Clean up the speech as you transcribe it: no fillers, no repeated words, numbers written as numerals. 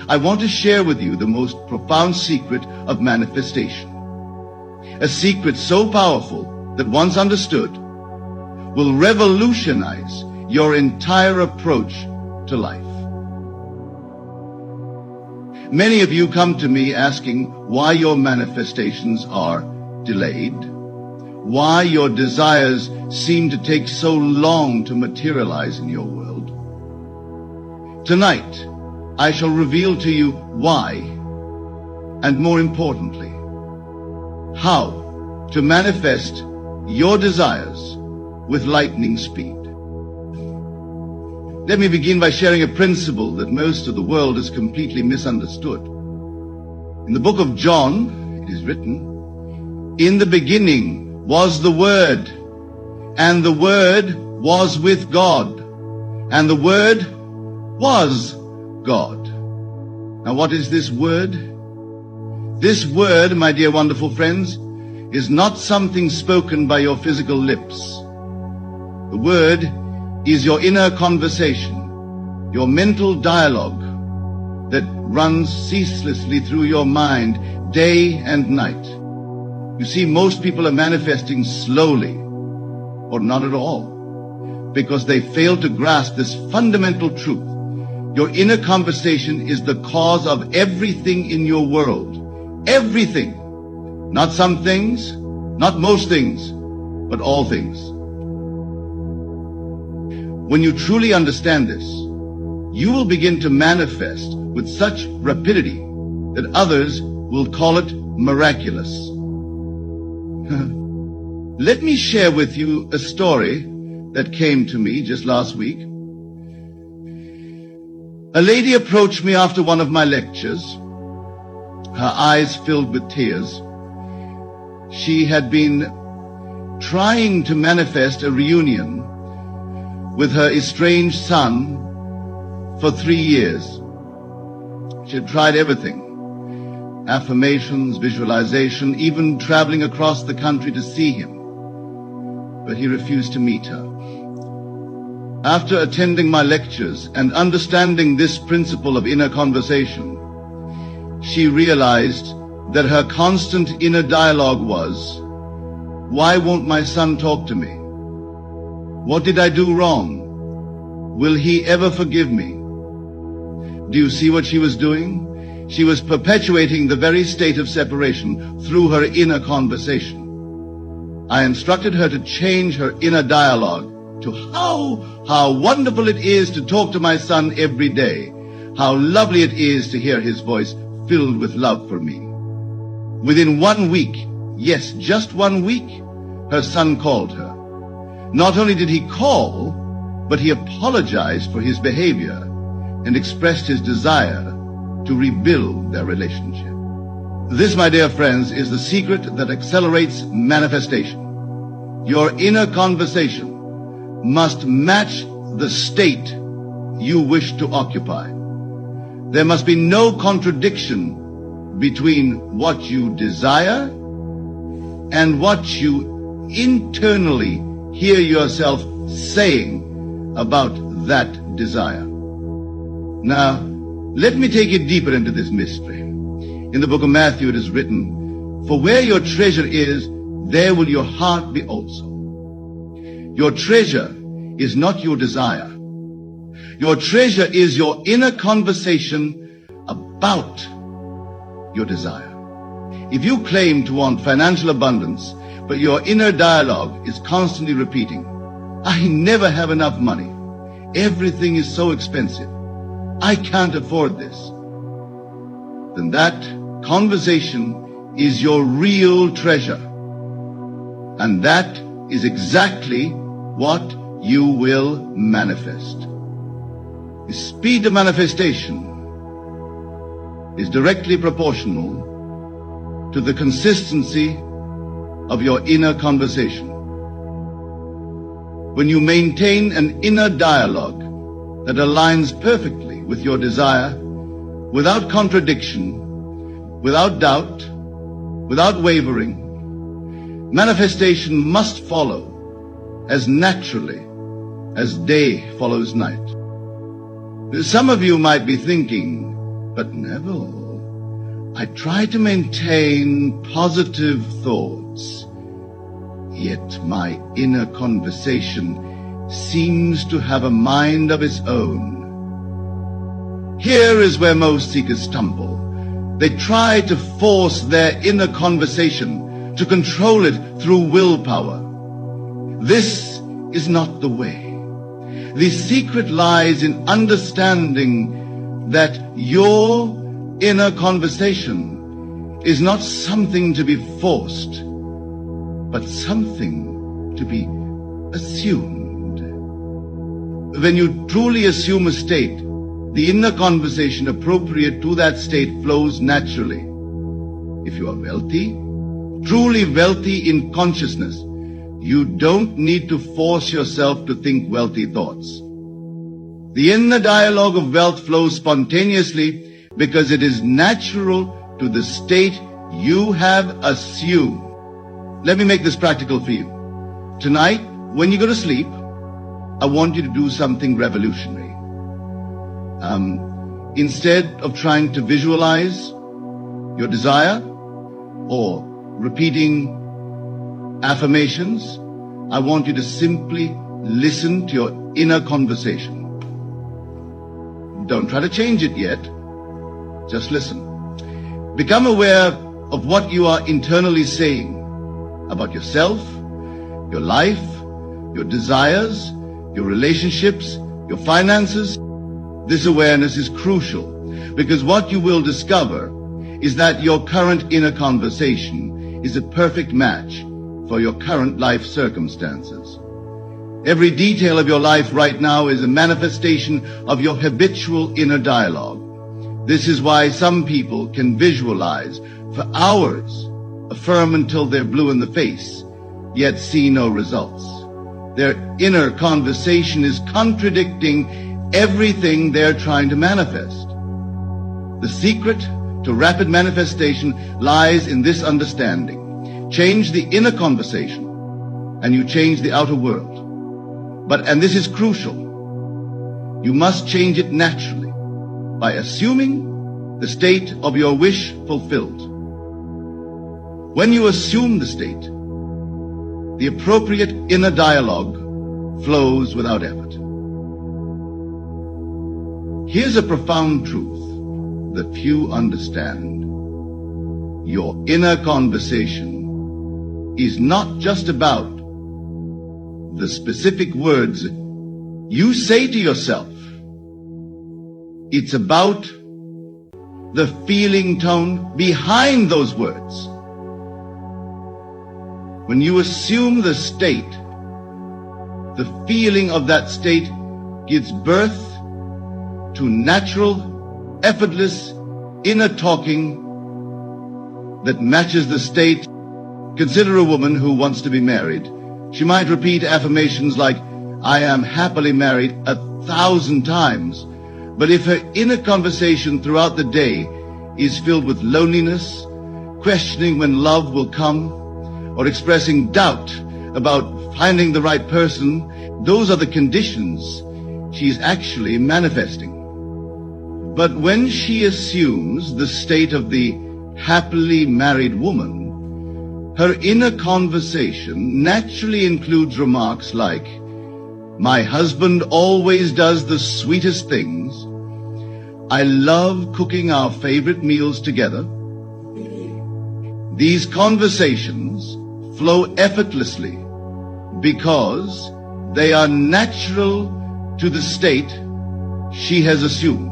I want to share with you the most profound secret of manifestation. A secret so powerful that once understood will revolutionize your entire approach to life. Many of you come to me asking why your manifestations are delayed, why your desires seem to take so long to materialize in your world. Tonight, I shall reveal to you why, and more importantly, how to manifest your desires with lightning speed. Let me begin by sharing a principle that most of the world has completely misunderstood. In the book of John, it is written, "In the beginning was the Word, and the Word was with God, and the Word was God." Now, what is this Word? This Word, my dear wonderful friends, is not something spoken by your physical lips. The Word is your inner conversation, your mental dialogue that runs ceaselessly through your mind day and night. You see, most people are manifesting slowly or not at all because they fail to grasp this fundamental truth. Your inner conversation is the cause of everything in your world. Everything. Not some things, not most things, but all things. When you truly understand this, you will begin to manifest with such rapidity that others will call it miraculous. Let me share with you a story that came to me just last week. A lady approached me after one of my lectures, her eyes filled with tears. She had been trying to manifest a reunion with her estranged son for 3 years. She had tried everything: affirmations, visualization, even traveling across the country to see him. But he refused to meet her. After attending my lectures and understanding this principle of inner conversation, she realized that her constant inner dialogue was, "Why won't my son talk to me? What did I do wrong? Will he ever forgive me?" Do you see what she was doing? She was perpetuating the very state of separation through her inner conversation. I instructed her to change her inner dialogue to how wonderful it is to talk to my son every day. How lovely it is to hear his voice filled with love for me. Within 1 week, yes, just 1 week, her son called her. Not only did he call, but he apologized for his behavior and expressed his desire to rebuild their relationship. This, my dear friends, is the secret that accelerates manifestation. Your inner conversation must match the state you wish to occupy. There must be no contradiction between what you desire and what you internally hear yourself saying about that desire. Now, let me take you deeper into this mystery. In the book of Matthew it is written, "For where your treasure is, there will your heart be also." Your treasure is not your desire. Your treasure is your inner conversation about your desire. If you claim to want financial abundance, but your inner dialogue is constantly repeating, "I never have enough money. Everything is so expensive. I can't afford this," then that conversation is your real treasure. And that is exactly what you will manifest. The speed of manifestation is directly proportional to the consistency of your inner conversation. When you maintain an inner dialogue that aligns perfectly with your desire, without contradiction, without doubt, without wavering, manifestation must follow as naturally as day follows night. Some of you might be thinking, But Neville, I try to maintain positive thoughts, yet my inner conversation seems to have a mind of its own. Here is where most seekers stumble. They try to force their inner conversation, to control it through willpower. This is not the way. The secret lies in understanding that your inner conversation is not something to be forced, but something to be assumed. When you truly assume a state, the inner conversation appropriate to that state flows naturally. If you are wealthy, truly wealthy in consciousness, you don't need to force yourself to think wealthy thoughts. The inner dialogue of wealth flows spontaneously because it is natural to the state you have assumed. Let me make this practical for you. Tonight, when you go to sleep, I want you to do something revolutionary. Instead of trying to visualize your desire or repeating affirmations, I want you to simply listen to your inner conversation. Don't try to change it yet. Just listen. Become aware of what you are internally saying about yourself, your life, your desires, your relationships, your finances. This awareness is crucial because what you will discover is that your current inner conversation is a perfect match for your current life circumstances. Every detail of your life right now is a manifestation of your habitual inner dialogue. This is why some people can visualize for hours, affirm until they're blue in the face, yet see no results. Their inner conversation is contradicting everything they're trying to manifest. The secret to rapid manifestation lies in this understanding. Change the inner conversation and you change the outer world. And this is crucial, you must change it naturally by assuming the state of your wish fulfilled. When you assume the state, the appropriate inner dialogue flows without effort. Here's a profound truth that few understand. Your inner conversation is not just about the specific words you say to yourself. It's about the feeling tone behind those words. When you assume the state, the feeling of that state gives birth to natural, effortless, inner talking that matches the state. Consider a woman who wants to be married. She might repeat affirmations like, I am happily married 1,000 times. But if her inner conversation throughout the day is filled with loneliness, questioning when love will come, or expressing doubt about finding the right person, those are the conditions she's actually manifesting. But when she assumes the state of the happily married woman, her inner conversation naturally includes remarks like, my husband always does the sweetest things. I love cooking our favorite meals together. These conversations flow effortlessly because they are natural to the state she has assumed.